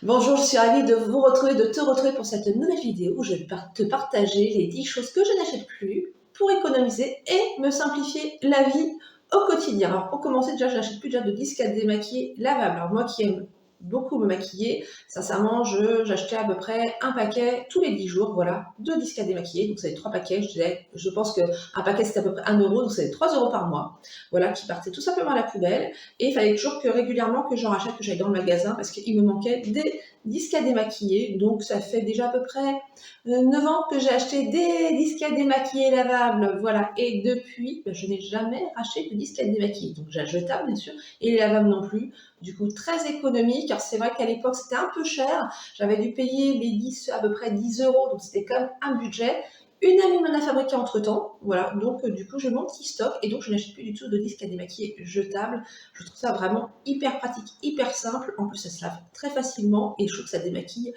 Bonjour, je suis ravie de vous retrouver, de te retrouver pour cette nouvelle vidéo où je vais te partager les 10 choses que je n'achète plus pour économiser et me simplifier la vie au quotidien. Alors pour commencer, déjà, je n'achète plus déjà de disques à démaquiller lavables. Alors moi qui aime beaucoup me maquiller, sincèrement, j'achetais à peu près un paquet tous les 10 jours, voilà, de disques à démaquiller. Donc ça fait 3 paquets, je pense qu'un paquet c'était à peu près 1 euro, donc ça fait 3 euros par mois, voilà, qui partaient tout simplement à la poubelle. Et il fallait toujours que régulièrement que j'en rachète, que j'aille dans le magasin parce qu'il me manquait des disques à démaquiller. Donc ça fait déjà à peu près 9 ans que j'ai acheté des disques à démaquiller lavables. Voilà. Et depuis, je n'ai jamais racheté de disques à démaquiller. Donc j'ai jetable bien sûr, et les lavables non plus. Du coup, très économique, car c'est vrai qu'à l'époque c'était un peu cher. J'avais dû payer les 10 à peu près 10 euros, donc c'était quand même un budget. Une amie m'en a fabriqué entre temps, voilà, donc du coup j'ai mon petit stock et donc je n'achète plus du tout de disques à démaquiller jetables. Je trouve ça vraiment hyper pratique, hyper simple. En plus, ça se lave très facilement et je trouve que ça démaquille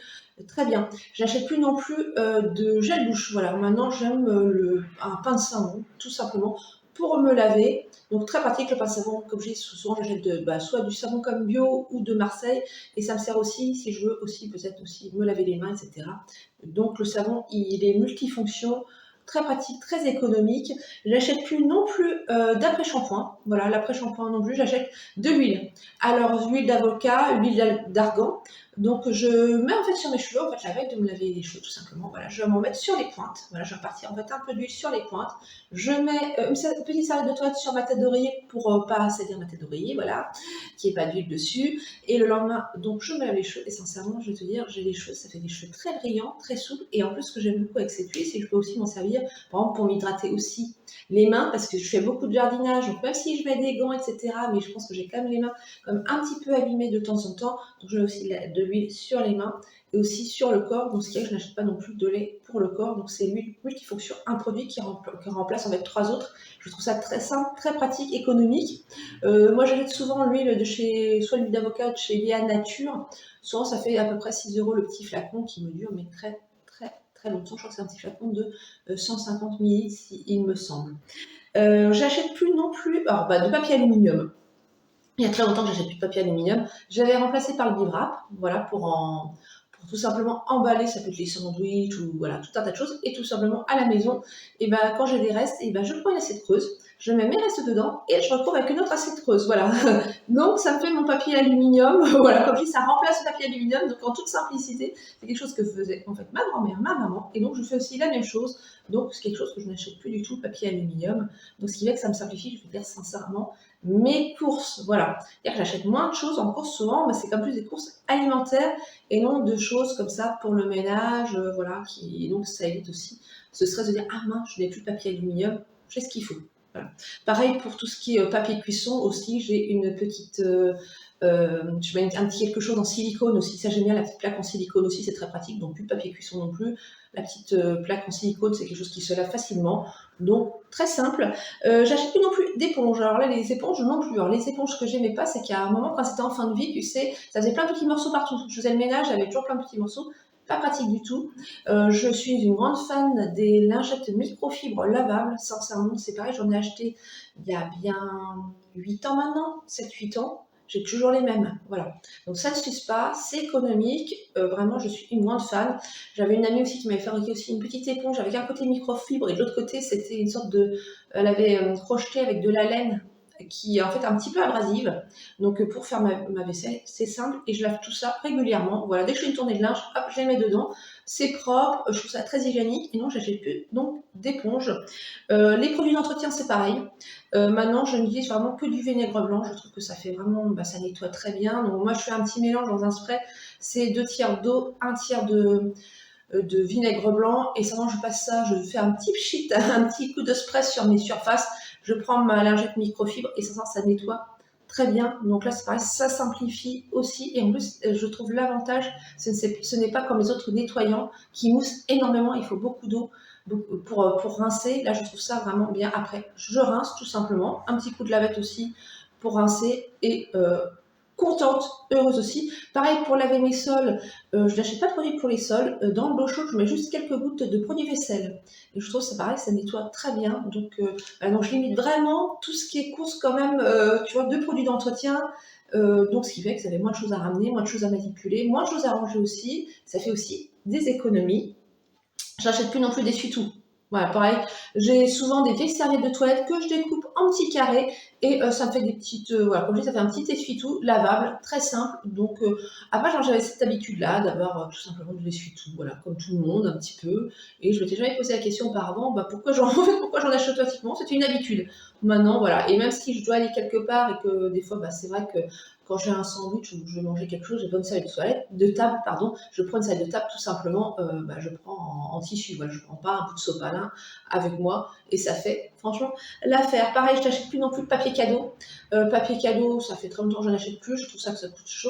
très bien. Je n'achète plus non plus de gel douche. Voilà, maintenant j'aime un pain de savon, tout simplement, pour me laver. Donc très pratique le pain de savon. Comme je dis souvent, j'achète soit du savon comme bio ou de Marseille. Et ça me sert aussi si je veux aussi peut-être aussi me laver les mains, etc. Donc le savon, il est multifonction, très pratique, très économique. J'achète plus non plus d'après-shampoing. Voilà, l'après-shampoing non plus, j'achète de l'huile. Alors, huile d'avocat, huile d'argan. Donc, je mets en fait sur mes cheveux, en fait, la veille de me laver les cheveux, tout simplement. Voilà, je vais m'en mettre sur les pointes. Voilà, je vais repartir en fait un peu d'huile sur les pointes. Je mets une petite serviette de toilette sur ma tête d'oreiller pour pas salir ma tête d'oreiller, voilà, qu'il n'y ait pas d'huile dessus. Et le lendemain, donc, je me lave les cheveux. Et sincèrement, je vais te dire, j'ai les cheveux, ça fait des cheveux très brillants, très souples. Et en plus, ce que j'aime beaucoup avec cette huile, c'est que je peux aussi m'en servir, par exemple, pour m'hydrater aussi les mains, parce que je fais beaucoup de jardinage, donc même si je mets des gants, etc., mais je pense que j'ai quand même les mains comme un petit peu abîmées de temps en temps, donc je mets aussi de l'huile sur les mains et aussi sur le corps, donc ce qui est que je n'achète pas non plus de lait pour le corps, donc c'est l'huile multifonction, un produit qui remplace en fait 3 autres. Je trouve ça très simple, très pratique, économique. Moi j'achète souvent l'huile de chez, soit l'huile d'avocat de chez Léa Nature, souvent ça fait à peu près 6 euros le petit flacon qui me dure mais très très longtemps. Je crois que c'est un petit flacon de 150 ml, il me semble. J'achète plus non plus de papier aluminium. Il y a très longtemps que j'achète plus de papier aluminium. J'avais remplacé par le bivrac, voilà, pour tout simplement emballer, ça peut être les sandwichs ou voilà, tout un tas de choses. Et tout simplement à la maison, et ben, quand j'ai des restes, et ben, je prends une assiette creuse, je mets mes restes dedans et je retrouve avec une autre assiette creuse. Voilà. Donc ça me fait mon papier aluminium. Voilà, comme je dis, ça remplace le papier aluminium. Donc en toute simplicité, c'est quelque chose que faisait en fait ma grand-mère, ma maman. Et donc je fais aussi la même chose. Donc c'est quelque chose que je n'achète plus du tout, papier aluminium. Donc ce qui fait que ça me simplifie, je vais dire sincèrement, mes courses. Voilà. C'est-à-dire que j'achète moins de choses en courses souvent, mais c'est comme plus des courses alimentaires et non de choses comme ça pour le ménage, voilà, donc ça évite aussi ce stress de dire ah mince, je n'ai plus de papier aluminium, j'ai ce qu'il faut. Voilà. Pareil pour tout ce qui est papier cuisson aussi, j'ai une petite, je mets un petit quelque chose en silicone aussi, ça j'aime bien la petite plaque en silicone aussi, c'est très pratique, donc plus de papier cuisson non plus. La petite plaque en silicone, c'est quelque chose qui se lave facilement, donc très simple. J'achète plus non plus d'éponges. Alors là, les éponges non plus. Alors les éponges que j'aimais pas, c'est qu'à un moment, quand c'était en fin de vie, tu sais, ça faisait plein de petits morceaux partout. Je faisais le ménage, j'avais toujours plein de petits morceaux. Pas pratique du tout. Je suis une grande fan des lingettes microfibres lavables. Sincèrement, c'est pareil, j'en ai acheté il y a bien 8 ans maintenant, 7-8 ans. J'ai toujours les mêmes, voilà. Donc ça ne s'use pas, c'est économique, vraiment je suis une grande fan. J'avais une amie aussi qui m'avait fabriqué aussi une petite éponge avec un côté microfibre et de l'autre côté c'était une sorte de, elle avait crocheté avec de la laine qui est en fait un petit peu abrasive. Donc pour faire ma vaisselle, c'est simple et je lave tout ça régulièrement. Voilà, dès que je fais une tournée de linge, hop, je les mets dedans. C'est propre, je trouve ça très hygiénique et non, j'achète plus donc d'éponge. Les produits d'entretien, c'est pareil. Maintenant, je n'utilise vraiment que du vinaigre blanc. Je trouve que ça fait vraiment, ça nettoie très bien. Donc moi, je fais un petit mélange dans un spray. C'est 2 tiers d'eau, 1 tiers de vinaigre blanc. Et sinon, je passe ça, je fais un petit pchit, un petit coup de spray sur mes surfaces. Je prends ma lingette microfibre et ça nettoie très bien. Donc là, c'est pareil, ça simplifie aussi. Et en plus, je trouve l'avantage, ce n'est pas comme les autres nettoyants qui moussent énormément. Il faut beaucoup d'eau pour rincer. Là, je trouve ça vraiment bien. Après, je rince tout simplement. Un petit coup de lavette aussi pour rincer et contente, heureuse aussi. Pareil pour laver mes sols, je n'achète pas de produits pour les sols. Dans l'eau chaude, je mets juste quelques gouttes de produit vaisselle. Et je trouve ça pareil, ça nettoie très bien. Donc je limite vraiment tout ce qui est course quand même, tu vois, de produits d'entretien. Donc ce qui fait que ça fait moins de choses à ramener, moins de choses à manipuler, moins de choses à ranger aussi. Ça fait aussi des économies. J'achète plus non plus d'essuie-tout. Voilà, pareil. J'ai souvent des vieilles serviettes de toilette que je découpe en petits carrés et ça me fait des petites, voilà, comme je dis, ça fait un petit essuie-tout lavable, très simple. Après, j'avais cette habitude-là d'avoir tout simplement de l'essuie-tout, voilà, comme tout le monde, un petit peu. Et je m'étais jamais posé la question auparavant, pourquoi pourquoi j'en achète automatiquement. C'était une habitude. Maintenant, voilà. Et même si je dois aller quelque part et que des fois, c'est vrai que quand j'ai un sandwich ou que je vais manger quelque chose, j'ai pas une serviette de table, pardon, je prends une serviette de table tout simplement, je prends en tissu, voilà, je prends pas un bout de sopalin avec moi et ça fait franchement l'affaire. Pareil, je n'achète plus non plus de papier cadeau. Papier cadeau, ça fait très longtemps que je n'en achète plus, je trouve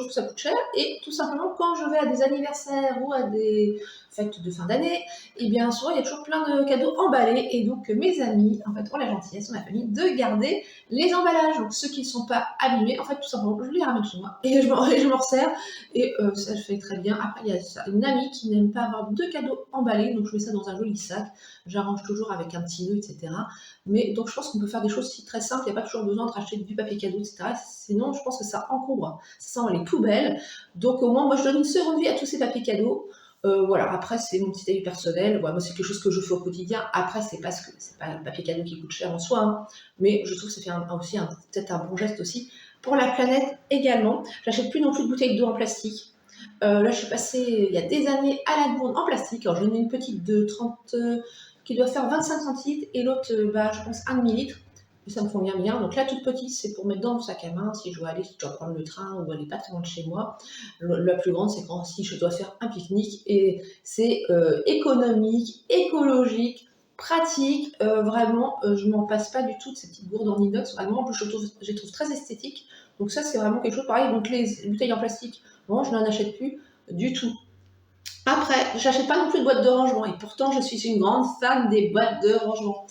que ça coûte cher et tout simplement quand je vais à des anniversaires ou à des fêtes de fin d'année, et bien souvent il y a toujours plein de cadeaux emballés et donc mes amis en fait ont la gentillesse, ma famille, de garder les emballages, donc ceux qui ne sont pas abîmés, en fait tout simplement je les ramène chez moi et je m'en resserre et ça je fais très bien. Après il y a une amie qui n'aime pas avoir de cadeaux emballés, donc je mets ça dans un joli sac, j'arrange toujours avec un petit nœud, etc. Mais donc je pense qu'on peut faire des choses aussi très simples, il n'y a pas toujours besoin de racheter du papier cadeau, etc. Sinon je pense que ça encombre, ça sent les poubelles. Donc au moins moi je donne une seconde vie à tous ces papiers cadeaux. Voilà, après c'est mon petit avis personnel. Voilà, moi c'est quelque chose que je fais au quotidien. Après c'est parce que c'est pas le papier cadeau qui coûte cher en soi, hein, mais je trouve que ça fait aussi peut-être un bon geste aussi pour la planète également. J'achète plus non plus de bouteilles d'eau en plastique. Là je suis passée il y a des années à la gourde en plastique. Alors j'en ai une petite de 30 qui doit faire 25 centilitres et l'autre je pense 1 demi-litre. Et ça me convient bien. Donc la toute petite, c'est pour mettre dans le sac à main si je dois prendre le train ou aller pas très loin de chez moi. La plus grande, c'est quand si je dois faire un pique-nique et c'est économique, écologique, pratique. Vraiment, je m'en passe pas du tout de ces petites gourdes en inox. Vraiment, en plus, je les trouve très esthétiques. Donc ça, c'est vraiment quelque chose pareil. Donc les bouteilles en plastique, bon, je n'en achète plus du tout. Après, j'achète pas non plus de boîtes de rangement et pourtant je suis une grande fan des boîtes de rangement.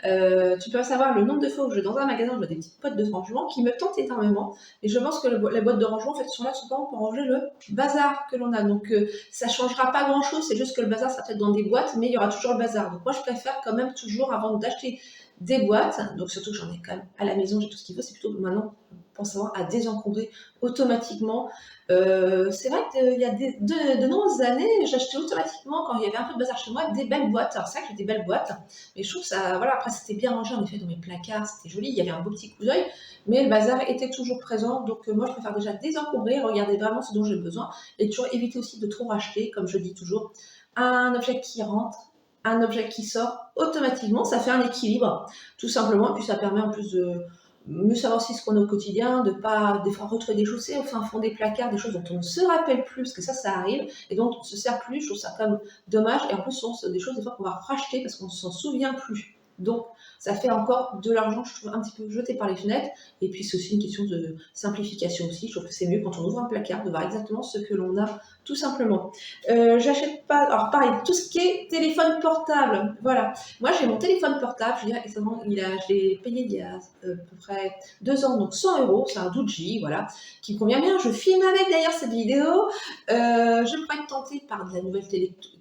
Tu peux savoir le nombre de fois où je vais dans un magasin, je vois des petites boîtes de rangement qui me tentent énormément. Et je pense que les boîtes de rangement, en fait, sont là souvent pour ranger le bazar que l'on a. Donc, ça changera pas grand-chose. C'est juste que le bazar sera peut-être dans des boîtes, mais il y aura toujours le bazar. Donc, moi, je préfère quand même toujours, avant d'acheter des boîtes, donc surtout que j'en ai quand même à la maison, j'ai tout ce qu'il faut, c'est plutôt maintenant pour savoir à désencombrer automatiquement. C'est vrai qu'il y a de nombreuses années, j'achetais automatiquement, quand il y avait un peu de bazar chez moi, des belles boîtes. Alors c'est vrai que j'ai des belles boîtes, mais je trouve que ça, voilà, après c'était bien rangé en effet dans mes placards, c'était joli, il y avait un beau petit coup d'œil, mais le bazar était toujours présent. Donc moi je préfère déjà désencombrer, regarder vraiment ce dont j'ai besoin et toujours éviter aussi de trop racheter, comme je dis toujours, un objet qui rentre, un objet qui sort automatiquement, ça fait un équilibre tout simplement, et puis ça permet en plus de mieux savoir aussi ce qu'on a au quotidien, de pas des fois retrouver des choses au fin fond des placards, des choses dont on ne se rappelle plus, parce que ça arrive, et donc on ne se sert plus. Je trouve ça quand même dommage, et en plus c'est des choses des fois qu'on va racheter parce qu'on ne s'en souvient plus. Donc ça fait encore de l'argent, je trouve, un petit peu jeté par les fenêtres, et puis c'est aussi une question de simplification aussi. Je trouve que c'est mieux quand on ouvre un placard de voir exactement ce que l'on a, tout simplement. J'achète pas, alors pareil, tout ce qui est téléphone portable, voilà. Moi j'ai mon téléphone portable, je veux dire, je l'ai payé il y a à peu près 2 ans, donc 100 €, c'est un Doogee, voilà, qui me convient bien. Je filme avec d'ailleurs cette vidéo. Je pourrais être tentée par de la nouvelle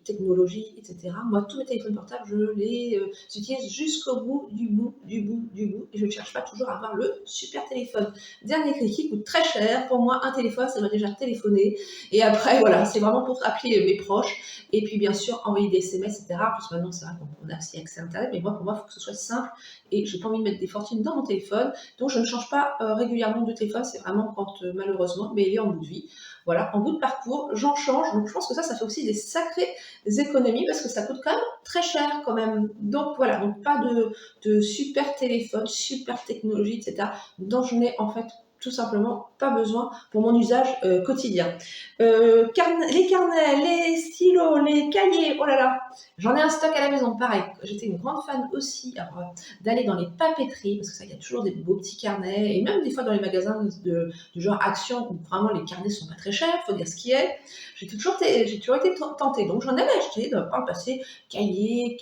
technologie, etc. Moi, tous mes téléphones portables, je les utilise jusqu'au bout, et je ne cherche pas toujours à avoir le super téléphone. Dernier cri qui coûte très cher. Pour moi, un téléphone, ça doit déjà téléphoner. Et après, voilà, c'est vraiment pour appeler mes proches. Et puis, bien sûr, envoyer des SMS, etc. Parce que maintenant, c'est vrai qu'on a accès à Internet. Mais moi, pour moi, il faut que ce soit simple. Et j'ai pas envie de mettre des fortunes dans mon téléphone. Donc, je ne change pas régulièrement de téléphone. C'est vraiment quand, malheureusement, mais il est en bout de vie. Voilà, en bout de parcours, j'en change. Donc, je pense que ça fait aussi des sacrées économies parce que ça coûte quand même très cher quand même. Donc, voilà, donc pas de super téléphone, super technologie, etc. dont je n'ai en fait tout simplement pas besoin pour mon usage quotidien. Les carnets, les stylos, les cahiers, oh là là, j'en ai un stock à la maison, pareil. J'étais une grande fan aussi d'aller dans les papeteries, parce que ça, il y a toujours des beaux petits carnets, et même des fois dans les magasins du genre Action, où vraiment les carnets sont pas très chers, faut dire ce qui est. J'ai toujours été tentée, donc j'en avais acheté par le passé, cahiers,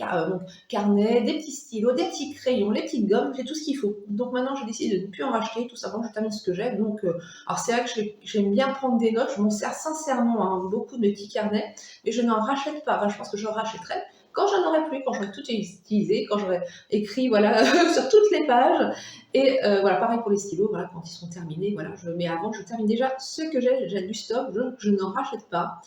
carnets, des petits stylos, des petits crayons, les petites gommes, j'ai tout ce qu'il faut. Donc maintenant, j'ai décidé de ne plus en racheter, tout simplement, je termine ce que j'ai. Donc, alors c'est vrai que j'aime bien prendre des notes, je m'en sers sincèrement, hein, beaucoup de mes petits carnets, mais je n'en rachète pas. Enfin, je pense que je rachèterai quand j'en aurai plus, quand j'aurai tout utilisé, quand j'aurai écrit voilà, sur toutes les pages. Et voilà, pareil pour les stylos, voilà, quand ils seront terminés, voilà, mais avant, je termine déjà ce que j'ai du stock, je n'en rachète pas.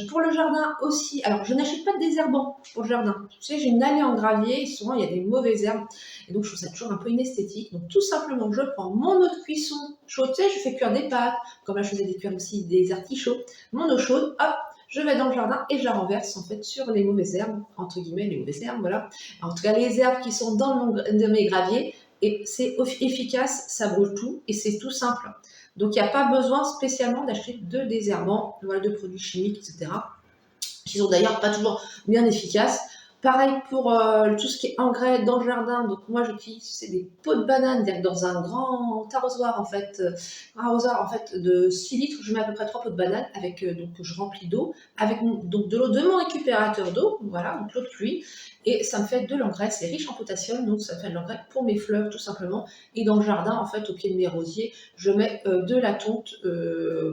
Pour le jardin aussi, alors je n'achète pas de désherbant pour le jardin. Tu sais, j'ai une allée en gravier et souvent il y a des mauvaises herbes et donc je trouve ça toujours un peu inesthétique. Donc tout simplement, je prends mon eau de cuisson chaude, tu sais, je fais cuire des pâtes, comme là je faisais des cuire aussi des artichauts, mon eau chaude, hop, je vais dans le jardin et je la renverse en fait sur les mauvaises herbes, entre guillemets les mauvaises herbes, voilà. En tout cas les herbes qui sont dans mes graviers et c'est efficace, ça brûle tout et c'est tout simple. Donc, il n'y a pas besoin spécialement d'acheter de désherbants, voilà, de produits chimiques, etc. Qui sont d'ailleurs pas toujours bien efficaces. Pareil pour tout ce qui est engrais dans le jardin. Donc, moi, j'utilise des pots de banane dans un grand arrosoir, en fait, de 6 litres. Je mets à peu près 3 pots de banane avec, donc, que je remplis d'eau, avec donc, de l'eau de mon récupérateur d'eau, voilà, donc l'eau de pluie. Et ça me fait de l'engrais, c'est riche en potassium, donc ça me fait de l'engrais pour mes fleurs, tout simplement. Et dans le jardin, en fait, au pied de mes rosiers, je mets de la tonte,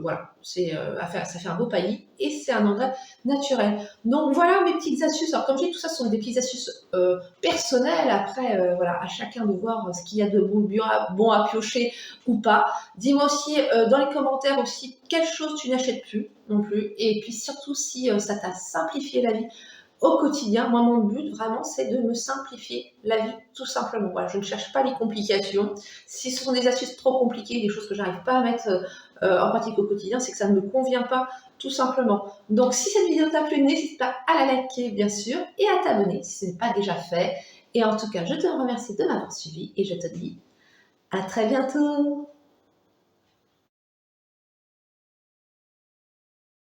voilà, ça fait un beau paillis et c'est un engrais naturel. Donc voilà mes petites astuces. Alors comme je dis, tout ça ce sont des petites astuces personnelles. Après, voilà, à chacun de voir ce qu'il y a de bon à piocher ou pas. Dis-moi aussi dans les commentaires aussi quelle chose tu n'achètes plus non plus. Et puis surtout si ça t'a simplifié la vie au quotidien. Moi, mon but, vraiment, c'est de me simplifier la vie, tout simplement. Voilà, je ne cherche pas les complications. Si ce sont des astuces trop compliquées, des choses que j'arrive pas à mettre en pratique au quotidien, c'est que ça ne me convient pas, tout simplement. Donc, si cette vidéo t'a plu, n'hésite pas à la liker, bien sûr, et à t'abonner si ce n'est pas déjà fait. Et en tout cas, je te remercie de m'avoir suivi et je te dis à très bientôt.